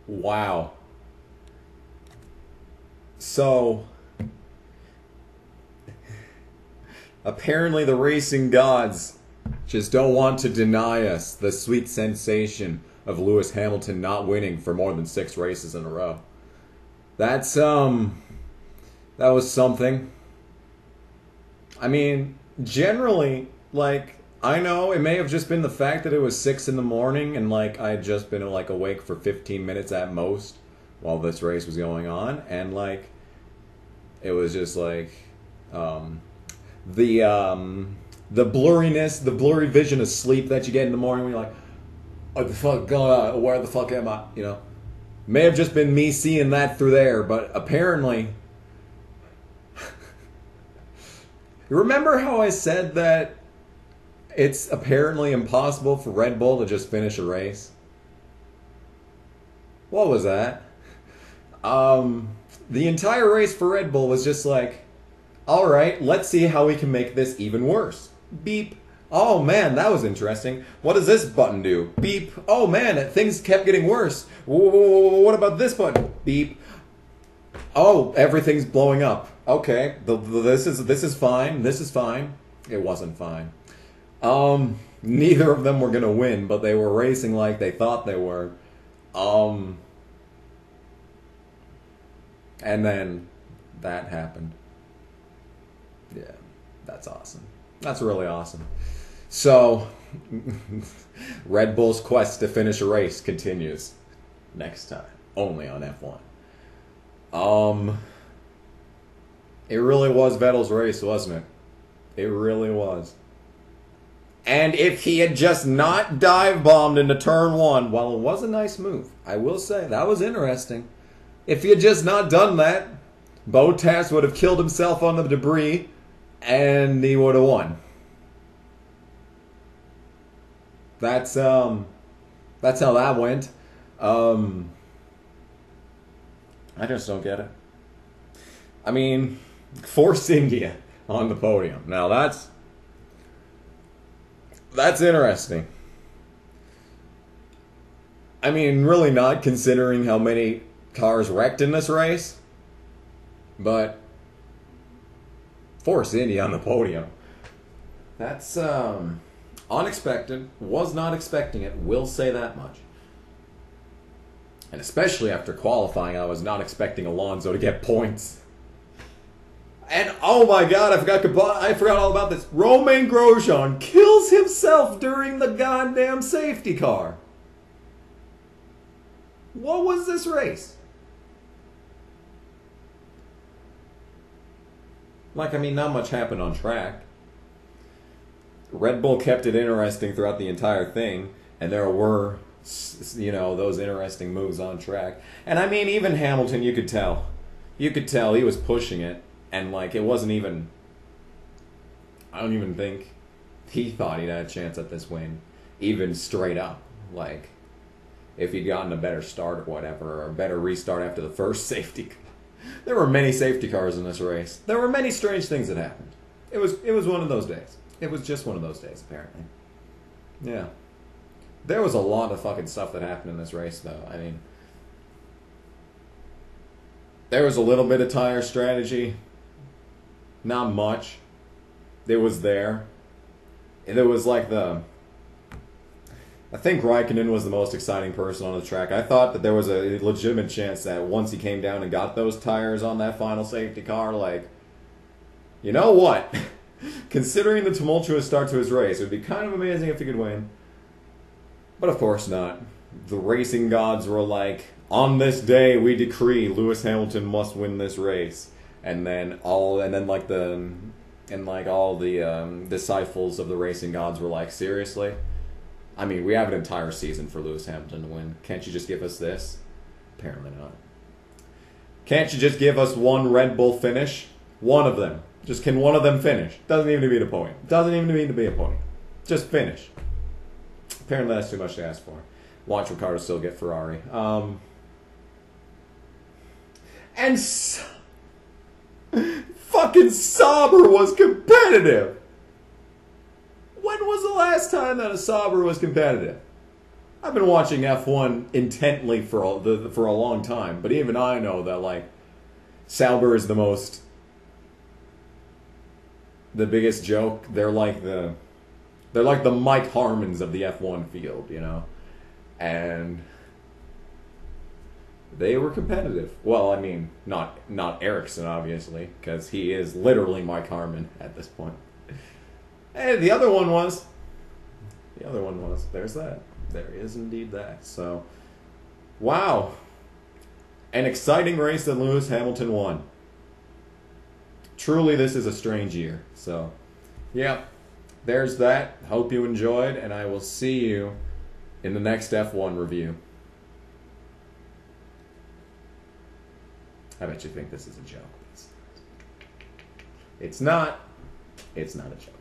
Wow. So, apparently the racing gods just don't want to deny us the sweet sensation of Lewis Hamilton not winning for more than 6 races in a row. That was something. I mean, generally, like, I know it may have just been the fact that it was 6 in the morning and, like, I had just been, like, awake for 15 minutes at most while this race was going on, and, like, it was just, like, the blurriness, the blurry vision of sleep that you get in the morning when you're like, what the fuck going on? Where the fuck am I? You know? May have just been me seeing that through there, but apparently... Remember how I said that it's apparently impossible for Red Bull to just finish a race? What was that? The entire race for Red Bull was just like, alright, let's see how we can make this even worse. Beep. Oh man, that was interesting. What does this button do? Beep. Oh man, things kept getting worse. What about this button? Beep. Oh, everything's blowing up. Okay, this is fine. This is fine. It wasn't fine. Neither of them were gonna win, but they were racing like they thought they were. And then that happened. Yeah, that's awesome. That's really awesome. So, Red Bull's quest to finish a race continues next time, only on F1. It really was Vettel's race, wasn't it? It really was. And if he had just not dive-bombed into turn 1, while it was a nice move, I will say, that was interesting. If he had just not done that, Bottas would have killed himself on the debris, and he would have won. That's how that went. I just don't get it. I mean, Force India on the podium. Now that's interesting. I mean, really not considering how many cars wrecked in this race, but Force India on the podium. That's unexpected. Was not expecting it. Will say that much. And especially after qualifying, I was not expecting Alonso to get points. And oh my god, I forgot all about this. Romain Grosjean kills himself during the goddamn safety car. What was this race? Like, I mean, not much happened on track. Red Bull kept it interesting throughout the entire thing, and there were, you know, those interesting moves on track. And I mean, even Hamilton, you could tell. You could tell he was pushing it, and like, it wasn't even, I don't even think he thought he'd had a chance at this win, even straight up. Like, if he'd gotten a better start or whatever, or a better restart after the first safety. There were many safety cars in this race. There were many strange things that happened. It was one of those days. It was just one of those days, apparently. Yeah. There was a lot of fucking stuff that happened in this race, though. I mean, there was a little bit of tire strategy. Not much. It was there. And there was like I think Raikkonen was the most exciting person on the track. I thought that there was a legitimate chance that once he came down and got those tires on that final safety car, like, you know what? Considering the tumultuous start to his race, it would be kind of amazing if he could win. But of course not. The racing gods were like, on this day we decree Lewis Hamilton must win this race. And then all the disciples of the racing gods were like, seriously? I mean, we have an entire season for Lewis Hamilton to win. Can't you just give us this? Apparently not. Can't you just give us one Red Bull finish? One of them. Just can one of them finish? Doesn't even need a point. Doesn't even need to be a point. Just finish. Apparently that's too much to ask for. Watch Ricciardo still get Ferrari. Fucking Sauber was competitive! When was the last time that a Sauber was competitive? I've been watching F1 intently for a long time, but even I know that like Sauber is the biggest joke. They're like the Mike Harmons of the F1 field, you know, and they were competitive. Well, I mean, not Ericsson, obviously, because he is literally Mike Harmon at this point. And the other one was. There's that. There is indeed that. So, wow. An exciting race that Lewis Hamilton won. Truly, this is a strange year. So, yeah, there's that. Hope you enjoyed, and I will see you in the next F1 review. I bet you think this is a joke. It's not. It's not a joke.